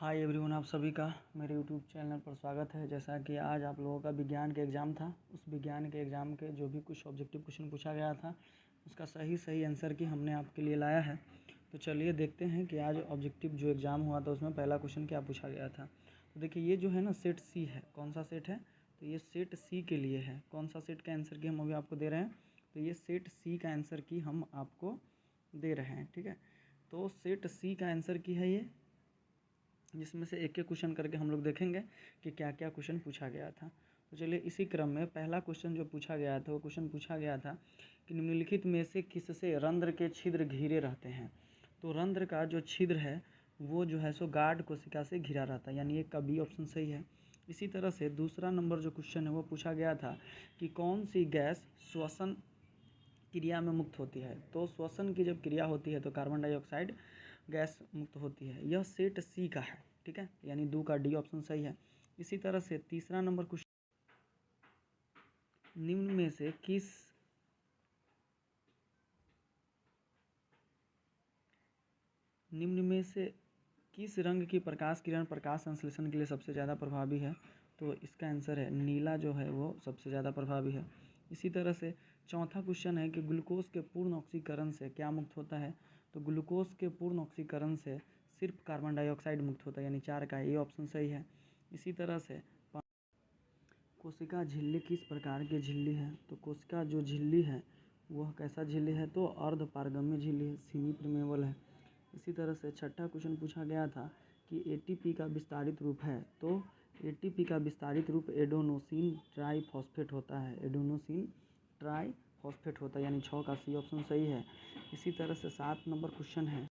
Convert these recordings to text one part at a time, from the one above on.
Hi everyone, आप सभी का मेरे यूट्यूब चैनल पर स्वागत है। जैसा कि आज आप लोगों का विज्ञान के एग्ज़ाम था, उस विज्ञान के एग्ज़ाम के जो भी कुछ ऑब्जेक्टिव क्वेश्चन पूछा गया था उसका सही आंसर की हमने आपके लिए लाया है। तो चलिए देखते हैं कि आज ऑब्जेक्टिव जो एग्ज़ाम हुआ था उसमें पहला क्वेश्चन क्या पूछा गया था। तो देखिए, ये जो है ना सेट सी है। कौन सा सेट है? तो ये सेट सी के लिए है। कौन सा सेट का आंसर की हम अभी आपको दे रहे हैं? तो ये सेट सी का आंसर की हम आपको दे रहे हैं। ठीक है, तो सेट सी का आंसर की है ये, जिसमें से एक एक क्वेश्चन करके हम लोग देखेंगे कि क्या क्या क्वेश्चन पूछा गया था। तो चलिए इसी क्रम में पहला क्वेश्चन जो पूछा गया था, वो क्वेश्चन पूछा गया था कि निम्नलिखित में से किससे रंध्र के छिद्र घिरे रहते हैं। तो रंध्र का जो छिद्र है वो जो है सो गार्ड कोशिका से घिरा रहता है, यानी एक का बी ऑप्शन सही है। इसी तरह से दूसरा नंबर जो क्वेश्चन है वो पूछा गया था कि कौन सी गैस श्वसन क्रिया में मुक्त होती है। तो श्वसन की जब क्रिया होती है तो कार्बन डाइऑक्साइड गैस मुक्त होती है। यह सेट सी का है। ठीक है, यानी दो का डी ऑप्शन सही है। इसी तरह से तीसरा नंबर क्वेश्चन, निम्न में से किस रंग की प्रकाश किरण प्रकाश संश्लेषण के लिए सबसे ज़्यादा प्रभावी है। तो इसका आंसर है नीला, जो है वो सबसे ज़्यादा प्रभावी है। इसी तरह से चौथा क्वेश्चन है कि ग्लूकोज के पूर्ण ऑक्सीकरण से क्या मुक्त होता है। तो ग्लूकोज के पूर्ण ऑक्सीकरण से सिर्फ कार्बन डाइऑक्साइड मुक्त होता है, यानी 4 का ए ऑप्शन सही है। इसी तरह से कोशिका झिल्ली किस प्रकार की झिल्ली है। तो कोशिका जो झिल्ली है वह कैसा झिल्ली है, तो अर्ध पारगम्य झिल्ली है, सेमी परमेबल है। इसी तरह से छठा क्वेश्चन पूछा गया था कि एटीपी का विस्तारित रूप है। तो एटीपी का विस्तारित रूप एडोनोसिन ट्राइफॉस्फेट होता है। एडोनोसिन ट्राइफॉस्फेट होता है, यानी 6 का सी ऑप्शन सही है। इसी तरह से 7 नंबर क्वेश्चन है,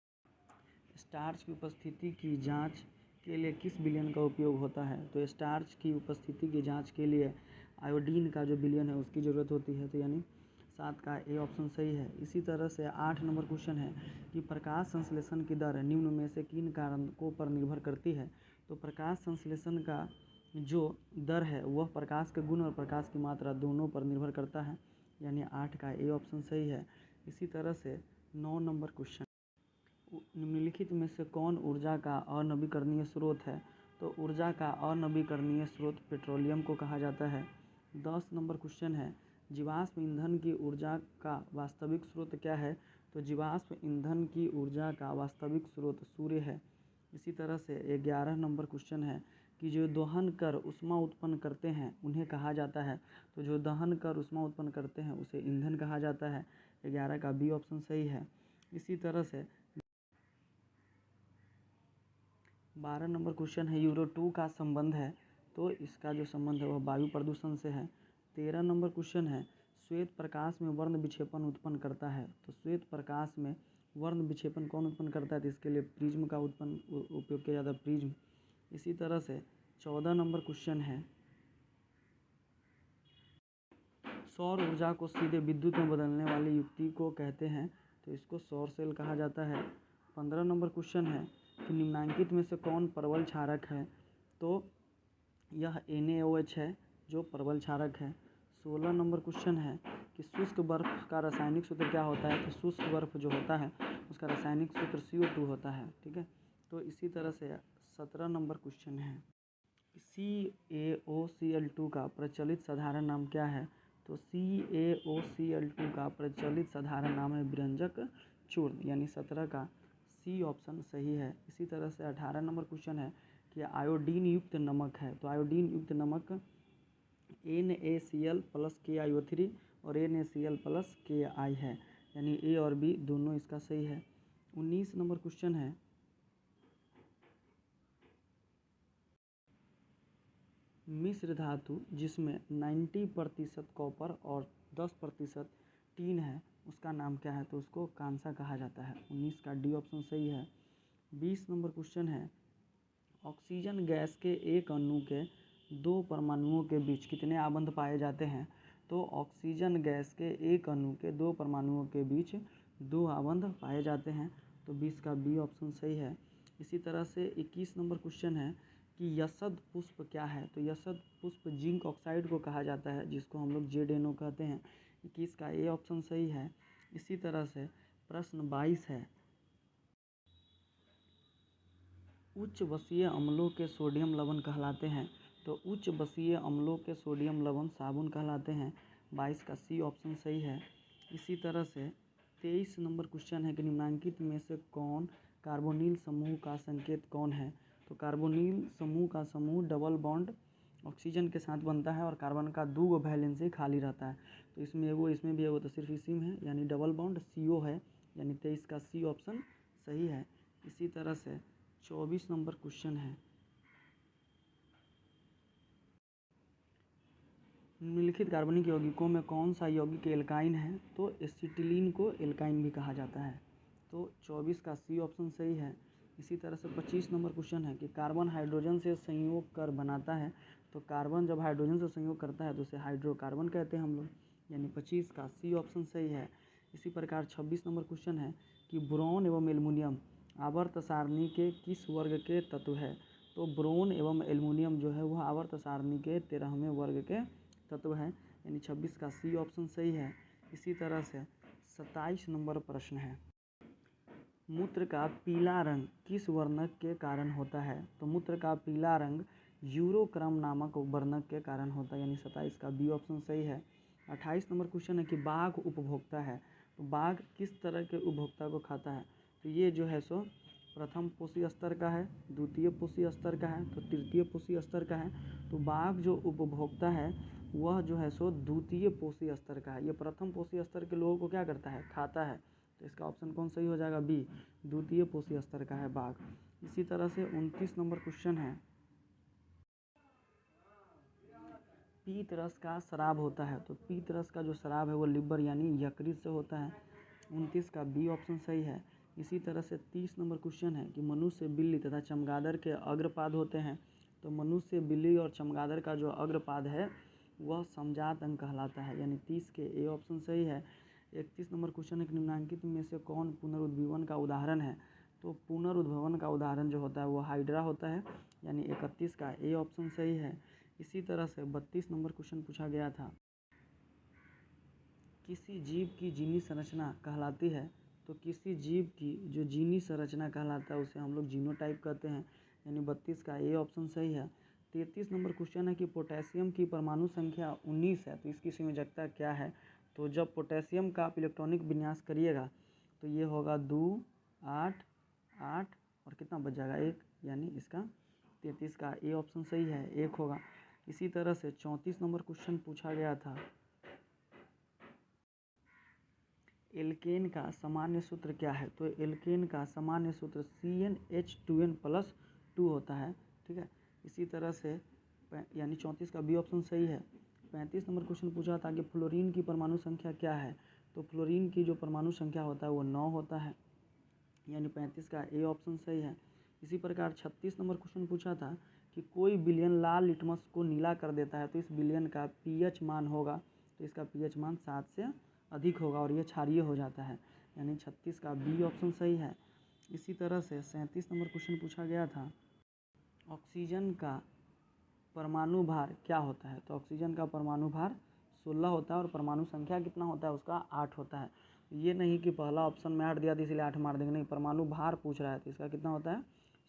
स्टार्च की उपस्थिति की जांच के लिए किस विलयन का उपयोग होता है। तो स्टार्च की उपस्थिति की जांच के लिए आयोडीन का जो विलयन है उसकी ज़रूरत होती है, तो यानी 7 का ए ऑप्शन सही है। इसी तरह से 8 नंबर क्वेश्चन है कि प्रकाश संश्लेषण की दर निम्न में से किन कारकों पर निर्भर करती है। तो प्रकाश संश्लेषण का जो दर है वह प्रकाश के गुण और प्रकाश की मात्रा दोनों पर निर्भर करता है, यानी 8 का ए ऑप्शन सही है। इसी तरह से 9 नंबर क्वेश्चन, निम्नलिखित में से कौन ऊर्जा का अनवीकरणीय स्रोत है। तो ऊर्जा का अनवीकरणीय स्रोत पेट्रोलियम को कहा जाता है। 10 नंबर क्वेश्चन है, जीवाश्म ईंधन की ऊर्जा का वास्तविक स्रोत क्या है। तो जीवाश्म ईंधन की ऊर्जा का वास्तविक स्रोत सूर्य है। इसी तरह से 11 नंबर क्वेश्चन है कि जो दहन कर ऊष्मा उत्पन्न करते हैं उन्हें कहा जाता है। तो जो दहन कर ऊष्मा उत्पन्न करते हैं उसे ईंधन कहा जाता है। 11 का बी ऑप्शन सही है। इसी तरह से 12 नंबर क्वेश्चन है, यूरो 2 का संबंध है। तो इसका जो संबंध है वह वायु प्रदूषण से है। 13 नंबर क्वेश्चन है, श्वेत प्रकाश में वर्ण विक्षेपण उत्पन्न करता है। तो श्वेत प्रकाश में वर्ण विक्षेपण कौन उत्पन्न करता है, तो इसके लिए प्रिज्म का उपयोग किया जाता है, प्रिज्म। इसी तरह से 14 नंबर क्वेश्चन है, सौर ऊर्जा को सीधे विद्युत में बदलने वाली युक्ति को कहते हैं। तो इसको सौर सेल कहा जाता है। 15 नंबर क्वेश्चन है कि निम्नांकित में से कौन परवल क्षारक है। तो यह NaOH है जो परवल क्षारक है। 16 नंबर क्वेश्चन है कि शुष्क बर्फ का रासायनिक सूत्र क्या होता है। तो शुष्क बर्फ जो होता है उसका रासायनिक सूत्र CO2 होता है। ठीक है, तो इसी तरह से 17 नंबर क्वेश्चन है, CaOCl2 का प्रचलित साधारण नाम क्या है। तो CaOCl2 का प्रचलित साधारण नाम है विरंजक चूर्ण, यानी 17 का सी ऑप्शन सही है। इसी तरह से 18 नंबर क्वेश्चन है कि आयोडीन युक्त नमक है। तो आयोडीन युक्त नमक NaCl प्लस KiO3 और NaCl प्लस Ki है, यानी ए और बी दोनों इसका सही है। 19 नंबर क्वेश्चन है, मिश्र धातु जिसमें 90% कॉपर और 10% टीन है उसका नाम क्या है। तो उसको कांसा कहा जाता है। 19 का डी ऑप्शन सही है। 20 नंबर क्वेश्चन है, ऑक्सीजन गैस के एक अणु के 2 परमाणुओं के बीच कितने आबंध पाए जाते हैं। तो ऑक्सीजन गैस के एक अणु के 2 परमाणुओं के बीच 2 आबंध पाए जाते हैं। तो 20 का बी ऑप्शन सही है। इसी तरह से 21 नंबर क्वेश्चन है कि यशद पुष्प क्या है। तो यशद पुष्प जिंक ऑक्साइड को कहा जाता है, जिसको हम लोग ZnO कहते हैं। 21 का ए ऑप्शन सही है। इसी तरह से प्रश्न 22 है, उच्च बसीय अम्लों के सोडियम लवण कहलाते हैं। तो उच्च बसीय अम्लों के सोडियम लवण साबुन कहलाते हैं। 22 का सी ऑप्शन सही है। इसी तरह से 23 नंबर क्वेश्चन है कि निम्नलिखित में से कौन कार्बोनिल समूह का संकेत कौन है। तो कार्बोनिल समूह का समूह डबल बॉन्ड ऑक्सीजन के साथ बनता है और कार्बन का 2 वैलेंसी खाली रहता है। तो इसमें वो इसमें भी है, वो तो सिर्फ इसी में है, यानी डबल बॉन्ड CO है, यानी 23 का सी ऑप्शन सही है। इसी तरह से 24 नंबर क्वेश्चन है, निम्नलिखित कार्बनिक यौगिकों में कौन सा यौगिक एल्काइन है। तो एसिटिलीन को एल्काइन भी कहा जाता है। तो 24 का सी ऑप्शन सही है। इसी तरह से 25 नंबर क्वेश्चन है कि कार्बन हाइड्रोजन से संयोग कर बनाता है। तो कार्बन जब हाइड्रोजन से संयोग करता है तो उसे हाइड्रोकार्बन कहते हैं हम लोग, यानी 25 का सी ऑप्शन सही है। इसी प्रकार 26 नंबर क्वेश्चन है कि बोरॉन एवं एल्युमिनियम आवर्त सारणी के किस वर्ग के तत्व है। तो बोरॉन एवं एल्युमिनियम जो है वह आवर्त सारणी के 13वें वर्ग के तत्व है, यानी 26 का सी ऑप्शन सही है। इसी तरह से 27 नंबर प्रश्न है, मूत्र का पीला रंग किस वर्णक के कारण होता है। तो मूत्र का पीला रंग यूरोक्रम नामक वर्णक के कारण होता है, यानी 27 का बी ऑप्शन सही है। 28 नंबर क्वेश्चन है कि बाघ उपभोक्ता है। तो बाघ किस तरह के उपभोक्ता को खाता है। तो ये जो है सो प्रथम पोषी स्तर का है, द्वितीय पोषी स्तर का है, तो तृतीय पोषी स्तर का है। तो बाघ जो उपभोक्ता है वह जो है सो द्वितीय पोषी स्तर का है। ये प्रथम पोषी स्तर के लोगों को क्या करता है, खाता है। तो इसका ऑप्शन कौन सही हो जाएगा, बी, द्वितीय पोषी स्तर का है बाघ। इसी तरह से 29 नंबर क्वेश्चन है, पीत रस का शराब होता है। तो पीत रस का जो शराब है वो लिवर यानी यकृत से होता है। 29 का बी ऑप्शन सही है। इसी तरह से 30 नंबर क्वेश्चन है कि मनुष्य, बिल्ली तथा चमगादड़ के अग्रपाद होते हैं। तो मनुष्य, बिल्ली और चमगादड़ का जो अग्रपाद है वह समजात अंग कहलाता है, यानी 30 के ए ऑप्शन सही है। 31 नंबर क्वेश्चन है कि निम्नलिखित में से कौन पुनरुद्भवन का उदाहरण है। तो पुनरुद्भवन का उदाहरण जो होता है वो हाइड्रा होता है, यानी 31 का ए ऑप्शन सही है। इसी तरह से 32 नंबर क्वेश्चन पूछा गया था, किसी जीव की जीनी संरचना कहलाती है। तो किसी जीव की जो जीनी संरचना कहलाता है उसे हम लोग जीनोटाइप कहते हैं, यानी 32 का ए ऑप्शन सही है। 33 नंबर क्वेश्चन है कि पोटेशियम की परमाणु संख्या 19 है, तो इसकी संयोजकता क्या है। तो जब पोटेशियम का आप इलेक्ट्रॉनिक विन्यास करिएगा तो ये होगा 2, 8, 8 और कितना बच जाएगा 1, यानी इसका 33 का ए ऑप्शन सही है, 1 होगा। इसी तरह से 34 नंबर क्वेश्चन पूछा गया था, एल्केन का सामान्य सूत्र क्या है। तो एल्केन का सामान्य सूत्र CnH2n+2 होता है, ठीक है। इसी तरह से यानी 34 का बी ऑप्शन सही है। 35 नंबर क्वेश्चन पूछा था कि फ्लोरीन की परमाणु संख्या क्या है। तो फ्लोरीन की जो परमाणु संख्या होता है वो 9 होता है, यानी 35 का ए ऑप्शन सही है। इसी प्रकार 36 नंबर क्वेश्चन पूछा था कि कोई विलयन लाल लिटमस को नीला कर देता है, तो इस विलयन का पीएच मान होगा। तो इसका पीएच मान 7 से अधिक होगा और ये क्षारीय हो जाता है, यानी 36 का बी ऑप्शन सही है। इसी तरह से 37 नंबर क्वेश्चन पूछा गया था, ऑक्सीजन का परमाणु भार क्या होता है। तो ऑक्सीजन का परमाणु भार 16 होता है और परमाणु संख्या कितना होता है उसका 8 होता है। ये नहीं कि पहला ऑप्शन में 8 दिया था इसलिए 8 मार देंगे, नहीं, परमाणु भार पूछ रहा है तो इसका कितना होता है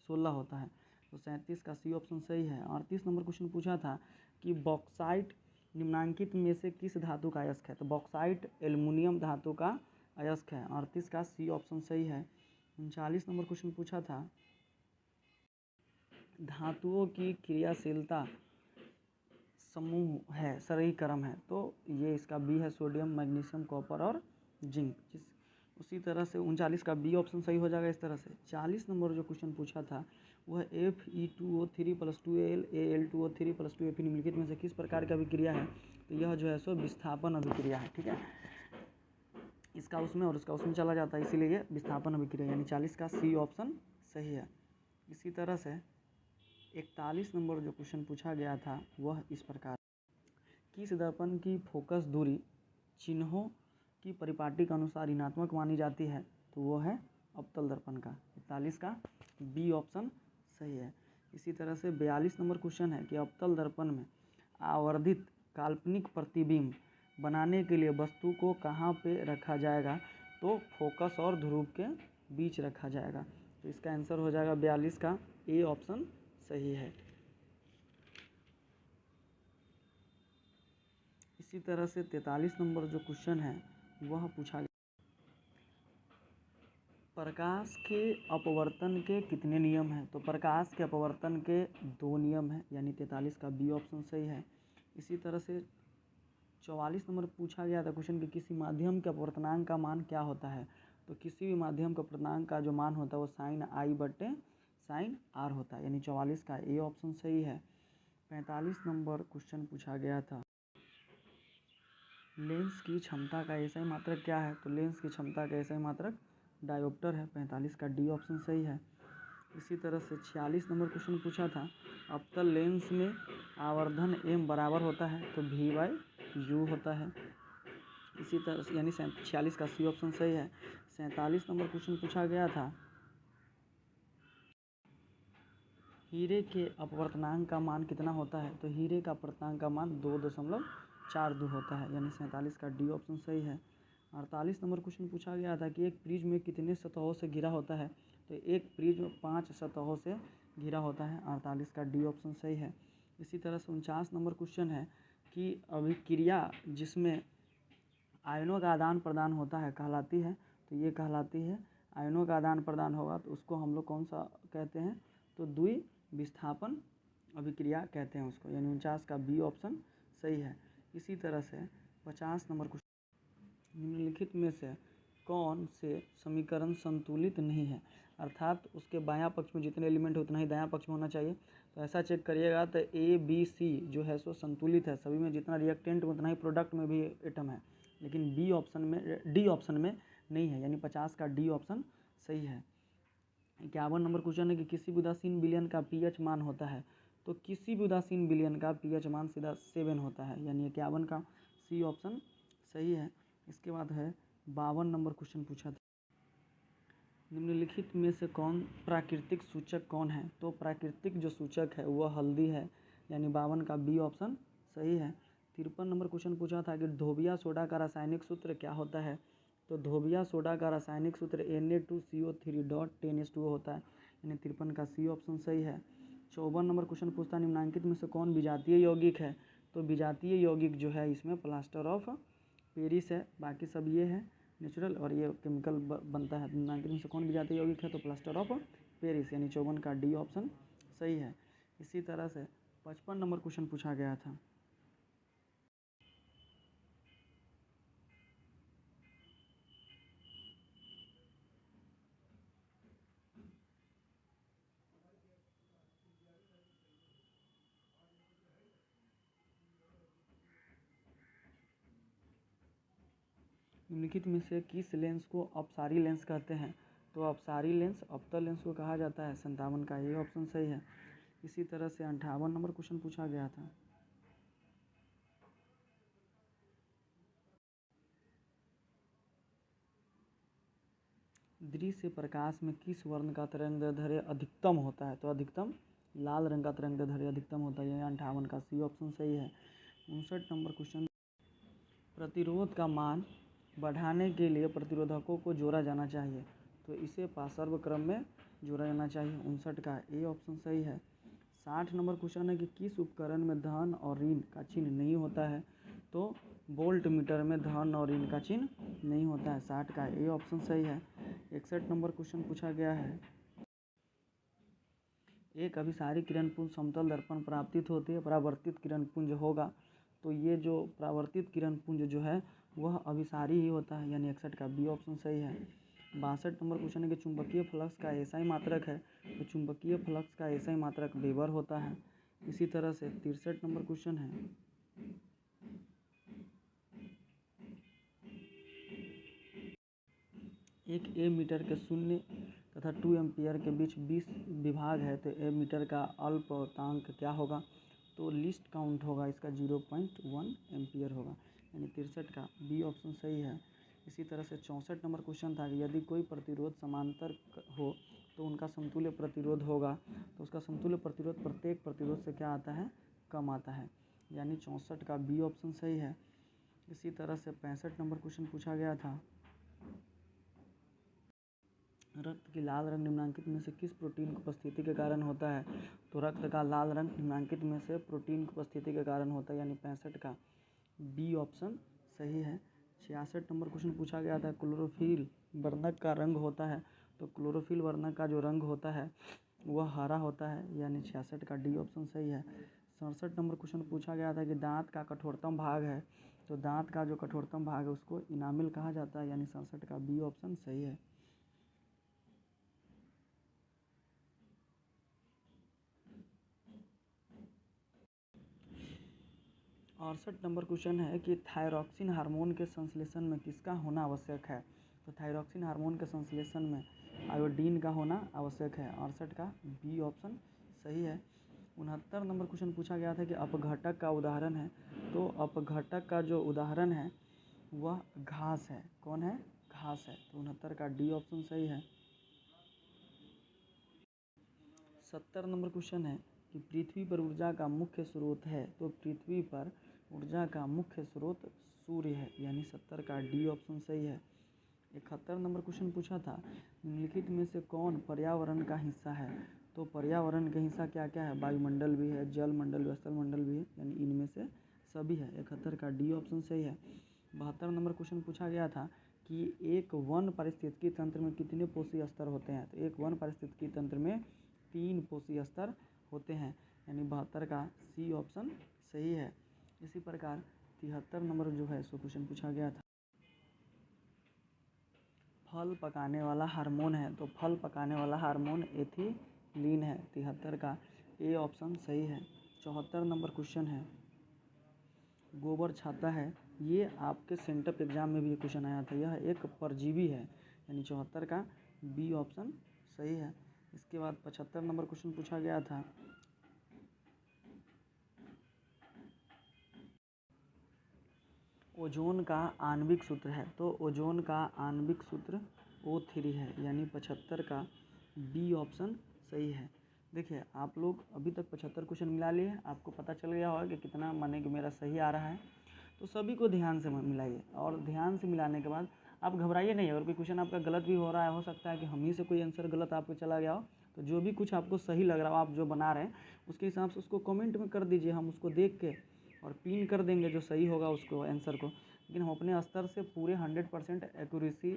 16 होता है। तो 37 का सी ऑप्शन सही है। 38 नंबर क्वेश्चन पूछा था कि बॉक्साइट निम्नलिखित में से किस धातु का अयस्क है। तो बॉक्साइट एल्युमिनियम धातु का अयस्क है, 38 का सी ऑप्शन सही है। 39 नंबर क्वेश्चन पूछा था, धातुओं की क्रियाशीलता समूह है, सरई क्रम है। तो ये इसका बी है, सोडियम, मैग्नीशियम, कॉपर और जिंक। उसी तरह से 39 का बी ऑप्शन सही हो जाएगा। इस तरह से 40 नंबर जो क्वेश्चन पूछा था वह Fe2O3+2Al, Al2O3+2Fe निम्नलिखित में से किस प्रकार की अभिक्रिया है। तो यह जो है सो विस्थापन अभिक्रिया है, ठीक है। इसका उसमें और उसका उसमें चला जाता है, इसीलिए ये विस्थापन अभिक्रिया, यानी 40 का सी ऑप्शन सही है। इसी तरह से 41 नंबर जो क्वेश्चन पूछा गया था वह इस प्रकार, किस दर्पण की फोकस दूरी चिन्हों की परिपाटी के अनुसार ऋणात्मक मानी जाती है। तो वो है अवतल दर्पण का, 41 का बी ऑप्शन सही है। इसी तरह से 42 नंबर क्वेश्चन है कि अवतल दर्पण में आवर्धित काल्पनिक प्रतिबिंब बनाने के लिए वस्तु को कहाँ पे रखा जाएगा। तो फोकस और ध्रुव के बीच रखा जाएगा। तो इसका आंसर हो जाएगा 42 का ए ऑप्शन सही है। इसी तरह से 43 नंबर जो क्वेश्चन है वह पूछा गया, प्रकाश के अपवर्तन के कितने नियम हैं? तो प्रकाश के अपवर्तन के 2 नियम हैं, यानी 43 का बी ऑप्शन सही है। इसी तरह से 44 नंबर पूछा गया था क्वेश्चन कि किसी माध्यम के अपवर्तनांक का मान क्या होता है? तो किसी भी माध्यम के अपवर्तनांक का जो मान होता है वो साइन आई बटे साइन आर होता है, यानी 44 का ए ऑप्शन सही है। 45 नंबर क्वेश्चन पूछा गया था, लेंस की क्षमता का एसआई मात्रक क्या है? तो लेंस की क्षमता का एसआई मात्रक डायोप्टर है, 45 का डी ऑप्शन सही है। इसी तरह से 46 नंबर क्वेश्चन पूछा था, अवतल लेंस में आवर्धन एम बराबर होता है, तो वी बाई यू होता है। इसी तरह से यानी 46 का सी ऑप्शन सही है। 47 नंबर क्वेश्चन पूछा गया था, हीरे के अपवर्तनांक का मान कितना होता है? तो हीरे का अपवर्तनांक का मान 2.42 होता है, यानी 47 का डी ऑप्शन सही है। 48 नंबर क्वेश्चन पूछा गया था कि एक प्रिज्म में कितने सतहों से घिरा होता है? तो एक प्रिज्म 5 सतहों से घिरा होता है, 48 का डी ऑप्शन सही है। इसी तरह से 49 नंबर क्वेश्चन है कि अभिक्रिया जिसमें आयनों का आदान प्रदान होता है कहलाती है? तो ये कहलाती है, आयनों का आदान प्रदान होगा तो उसको हम लोग कौन सा कहते हैं? तो द्विविस्थापन अभिक्रिया कहते हैं उसको, यानी 49 का बी ऑप्शन सही है। इसी तरह से 50 नंबर क्वेश्चन, निम्नलिखित में से कौन से समीकरण संतुलित नहीं है? अर्थात उसके बायां पक्ष में जितने एलिमेंट है उतना ही दायां पक्ष में होना चाहिए। तो ऐसा चेक करिएगा तो ए बी सी जो है सो संतुलित है, सभी में जितना रिएक्टेंट उतना ही प्रोडक्ट में भी एटम है, लेकिन बी ऑप्शन में डी ऑप्शन में नहीं है, यानी 50 का डी ऑप्शन सही है। 51 नंबर क्वेश्चन है कि किसी भी उदासीन विलयन का पीएच मान होता है? तो किसी भी उदासीन विलयन का पीएच मान सीधा 7 होता है, यानी 51 का सी ऑप्शन सही है। इसके बाद है 52 नंबर क्वेश्चन पूछा था, निम्नलिखित में से कौन प्राकृतिक सूचक कौन है? तो प्राकृतिक जो सूचक है वह हल्दी है, यानी 52 का बी ऑप्शन सही है। 53 नंबर क्वेश्चन पूछा था कि धोबिया सोडा का रासायनिक सूत्र क्या होता है? तो धोबिया सोडा का रासायनिक सूत्र Na2CO3.10H2O होता है, यानी 53 का सी ऑप्शन सही है। 54 नंबर क्वेश्चन पूछता है, निम्नलिखित में से कौन विजातीय यौगिक है? तो विजातीय यौगिक जो है इसमें प्लास्टर ऑफ पेरिस है, बाकी सब ये है नेचुरल और ये केमिकल बनता है। निम्नलिखित में से कौन विजातीय यौगिक है? तो प्लास्टर ऑफ पेरिस, यानी 54 का डी ऑप्शन सही है। इसी तरह से 55 नंबर क्वेश्चन पूछा गया था, निम्नलिखित में से किस लेंस को अपसारी लेंस कहते हैं? तो अपसारी लेंस अवतल लेंस को कहा जाता है, 57 का ये ऑप्शन सही है। इसी तरह से 58 नंबर क्वेश्चन पूछा गया था, दृश्य प्रकाश में किस वर्ण का तरंगदैर्ध्य अधिकतम होता है? तो अधिकतम लाल रंग का तरंगदैर्ध्य अधिकतम होता है, 58 का सी ऑप्शन सही है। 59 नंबर क्वेश्चन, प्रतिरोध का मान बढ़ाने के लिए प्रतिरोधकों को जोड़ा जाना चाहिए, तो इसे पार्श्व क्रम में जोड़ा जाना चाहिए, 59 का ए ऑप्शन सही है। 60 नंबर क्वेश्चन है कि किस उपकरण में धन और ऋण का चिन्ह नहीं होता है? तो वोल्ट मीटर में धन और ऋण का चिन्ह नहीं होता है, 60 का ए ऑप्शन सही है। 61 नंबर क्वेश्चन पूछा गया है, एक अभिसारी किरण पुंज समतल दर्पण परावर्तित होती है, परावर्तित किरण पुंज होगा, तो ये जो परावर्तित किरण पुंज जो है वह अभिसारी ही होता है, यानी 61 का बी ऑप्शन सही है। 62 नंबर क्वेश्चन है कि चुंबकीय फ्लक्स का एसआई मात्रक है? तो चुंबकीय फ्लक्स का एसआई मात्रक वेबर होता है। इसी तरह से 63 नंबर क्वेश्चन है, एक ए मीटर के शून्य तथा 2 एम्पियर के बीच 20 विभाग है, तो ए मीटर का अल्पतांक क्या होगा? तो लिस्ट काउंट होगा इसका 0.1 एम्पियर होगा, यानी 63 का बी ऑप्शन सही है। इसी तरह से 64 नंबर क्वेश्चन था कि यदि कोई प्रतिरोध समांतर हो तो उनका समतुल्य प्रतिरोध होगा, तो उसका समतुल्य प्रतिरोध प्रत्येक प्रतिरोध से क्या आता है? कम आता है, यानी 64 का बी ऑप्शन सही है। इसी तरह से 65 नंबर क्वेश्चन पूछा गया था, रक्त की लाल रंग निम्नलिखित में से किस प्रोटीन की उपस्थिति के कारण होता है? तो रक्त का लाल रंग निम्नलिखित में से प्रोटीन की उपस्थिति के कारण होता है, यानी 65 का बी ऑप्शन सही है। 66 नंबर क्वेश्चन पूछा गया था, क्लोरोफिल वर्णक का रंग होता है। तो क्लोरोफिल वर्णक का जो रंग होता है वह हरा होता है, यानी 66 का डी ऑप्शन सही है। 67 नंबर क्वेश्चन पूछा गया था कि दांत का कठोरतम भाग है। तो दांत का जो कठोरतम भाग है उसको इनामिल कहा जाता है, यानी 67 का बी ऑप्शन सही है। 68 नंबर क्वेश्चन है कि थायरॉक्सिन हार्मोन के संश्लेषण में किसका होना आवश्यक है? तो थायरॉक्सिन हार्मोन के संश्लेषण में आयोडीन का होना आवश्यक है। 68 का बी ऑप्शन सही है। 69 नंबर क्वेश्चन पूछा गया था कि अपघटक का उदाहरण है। तो अपघटक का जो उदाहरण है वह घास है। कौन है? घास है। तो 69 का डी ऑप्शन सही है। 70 नंबर क्वेश्चन है कि पृथ्वी पर ऊर्जा का मुख्य स्रोत है। तो पृथ्वी पर ऊर्जा का मुख्य स्रोत सूर्य है, यानी 70 का डी ऑप्शन सही है। 71 नंबर क्वेश्चन पूछा था, निम्नलिखित में से कौन पर्यावरण का हिस्सा है? तो पर्यावरण का हिस्सा क्या क्या है? वायुमंडल भी है, जल मंडल भी, स्थल मंडल भी है, यानी इनमें से सभी है। 71 का डी ऑप्शन सही है। 72 नंबर क्वेश्चन पूछा गया था कि एक वन पारिस्थितिकी तंत्र में कितने पोषी स्तर होते हैं? तो एक वन पारिस्थितिकी तंत्र में 3 पोषी स्तर होते हैं, यानी 72 का सी ऑप्शन सही है। इसी प्रकार 73 नंबर जो है सो क्वेश्चन पूछा गया था, फल पकाने वाला हार्मोन है। तो फल पकाने वाला हार्मोन एथिलीन है। 73 का ए ऑप्शन सही है। 74 नंबर क्वेश्चन है, गोबर छाता है। ये आपके सेंटअप एग्जाम में भी क्वेश्चन आया था, यह एक परजीवी है, यानी 74 का बी ऑप्शन सही है। इसके बाद 75 नंबर क्वेश्चन पूछा गया था, ओजोन का आणविक सूत्र है। तो ओजोन का आणविक सूत्र O3 है, यानी 75 का बी ऑप्शन सही है। देखिए आप लोग अभी तक 75 क्वेश्चन मिला लिए, आपको पता चल गया होगा कि कितना माने कि मेरा सही आ रहा है। तो सभी को ध्यान से मिलाइए, और ध्यान से मिलाने के बाद आप घबराइए नहीं। अगर कोई क्वेश्चन आपका गलत भी हो रहा है, हो सकता है कि हम ही से कोई आंसर गलत आपको चला गया हो, तो जो भी कुछ आपको सही लग रहा हो, आप जो बना रहे हैं उसके हिसाब से उसको कमेंट में कर दीजिए, हम उसको देख के और पिन कर देंगे जो सही होगा उसको आंसर को। लेकिन हम अपने स्तर से पूरे 100% एक्यूरेसी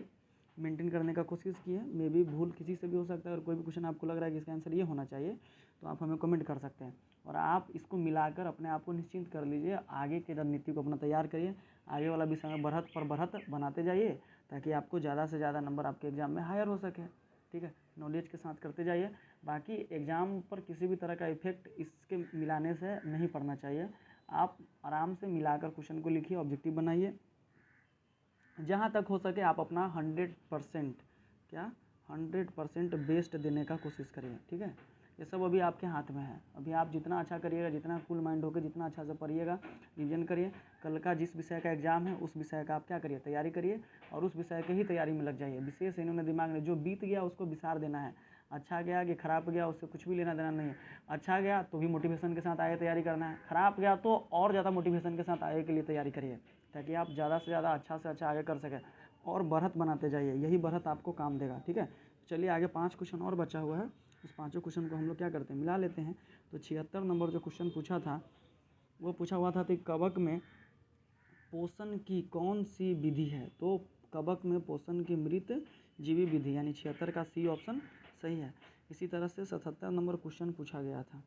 मेंटेन करने का कोशिश की है। मे भी भूल किसी से भी हो सकता है, और कोई भी क्वेश्चन आपको लग रहा है कि इसका आंसर ये होना चाहिए, तो आप हमें कमेंट कर सकते हैं। और आप इसको मिलाकर अपने आप को निश्चिंत कर लीजिए, आगे की रणनीति को अपना तैयार करिए। आगे वाला विषय में बढ़त पर बढ़त बनाते जाइए, ताकि आपको ज़्यादा से ज़्यादा नंबर आपके एग्ज़ाम में हायर हो सके। ठीक है, नॉलेज के साथ करते जाइए। बाकी एग्ज़ाम पर किसी भी तरह का इफेक्ट इसके मिलाने से नहीं पड़ना चाहिए। आप आराम से मिलाकर क्वेश्चन को लिखिए, ऑब्जेक्टिव बनाइए। जहाँ तक हो सके आप अपना 100% बेस्ट देने का कोशिश करिए। ठीक है, ये सब अभी आपके हाथ में है। अभी आप जितना अच्छा करिएगा, जितना कूल माइंड होकर जितना अच्छा से पढ़िएगा, रिवीजन करिए, कल का जिस विषय का एग्जाम है उस विषय का आप क्या करिए, तैयारी करिए, और उस विषय के ही तैयारी में लग जाइए। विशेष इन्होंने दिमाग में जो बीत गया उसको विसार देना है। अच्छा गया कि खराब गया उससे कुछ भी लेना देना नहीं है। अच्छा गया तो भी मोटिवेशन के साथ आगे तैयारी करना है, खराब गया तो और ज़्यादा मोटिवेशन के साथ आगे के लिए तैयारी करिए, ताकि आप ज़्यादा से ज़्यादा अच्छा से अच्छा आगे कर सकें, और बढ़त बनाते जाइए। यही बढ़त आपको काम देगा। ठीक है, चलिए आगे 5 क्वेश्चन और बचा हुआ है, उस पाँचों क्वेश्चन को हम लोग क्या करते हैं, मिला लेते हैं। तो 76 नंबर जो क्वेश्चन पूछा था वो पूछा हुआ था कि कवक में पोषण की कौन सी विधि है? तो कवक में पोषण की मृत जीवी विधि, यानी 76 का सी ऑप्शन सही है। इसी तरह से 77 नंबर क्वेश्चन पूछा गया था,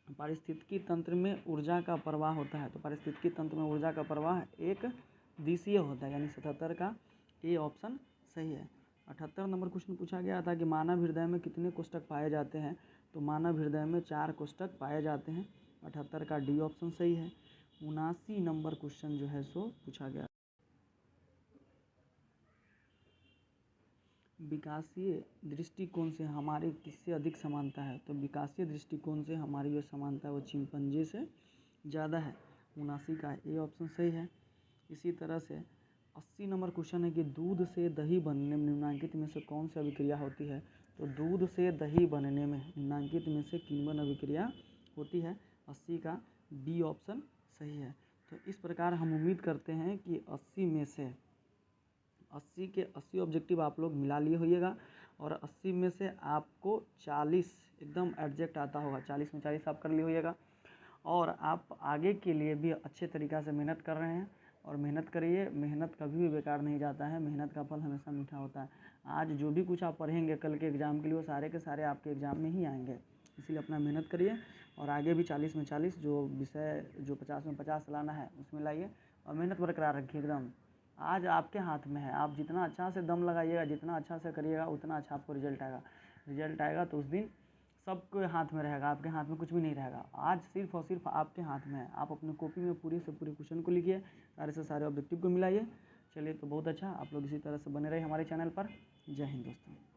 पारिस्थितिकी तंत्र में ऊर्जा का प्रवाह होता है। तो पारिस्थितिकी तंत्र में ऊर्जा का प्रवाह एक दिशीय होता है, यानी 77 का ए ऑप्शन सही है। 78 नंबर क्वेश्चन पूछा गया था कि मानव हृदय में कितने कोष्ठक पाए जाते हैं? तो मानव हृदय में 4 कोष्ठक पाए जाते हैं। 78 का डी ऑप्शन सही है। 79 नंबर क्वेश्चन जो है सो पूछा गया, विकासीय दृष्टिकोण से हमारी किससे अधिक समानता है? तो विकासीय दृष्टिकोण से हमारी जो समानता है वो चिंपैंजी से ज़्यादा है। 79 का ए ऑप्शन सही है। इसी तरह से 80 नंबर क्वेश्चन है कि दूध से दही बनने में निम्नलिखित में से कौन सी अभिक्रिया होती है? तो दूध से दही बनने में निम्नलिखित में से किण्वन अभिक्रिया होती है। 80 का बी ऑप्शन सही है। तो इस प्रकार हम उम्मीद करते हैं कि 80 के 80 ऑब्जेक्टिव आप लोग मिला लिए होइएगा और 80 में से आपको 40 एकदम एग्जैक्ट आता होगा, 40 में 40 आप कर लिए होइएगा। और आप आगे के लिए भी अच्छे तरीक़ा से मेहनत कर रहे हैं और मेहनत करिए, मेहनत कभी भी बेकार नहीं जाता है, मेहनत का फल हमेशा मीठा होता है। आज जो भी कुछ आप पढ़ेंगे कल के एग्ज़ाम के लिए, वो सारे के सारे आपके एग्ज़ाम में ही आएंगे। इसीलिए अपना मेहनत करिए और आगे भी 40 में 40 जो विषय जो 50 में 50 लाना है उसमें लाइए और मेहनत बरकरार रखिए एकदम। आज आपके हाथ में है, आप जितना अच्छा से दम लगाइएगा, जितना अच्छा से करिएगा, उतना अच्छा आपको रिजल्ट आएगा। रिजल्ट आएगा तो उस दिन सबके हाथ में रहेगा, आपके हाथ में कुछ भी नहीं रहेगा। आज सिर्फ और सिर्फ आपके हाथ में है। आप अपने कॉपी में पूरी से पूरे क्वेश्चन को लिखिए, सारे से सारे ऑब्जेक्टिव को मिलाइए। चलिए तो बहुत अच्छा, आप लोग इसी तरह से बने रहे हमारे चैनल पर। जय हिंद दोस्तों।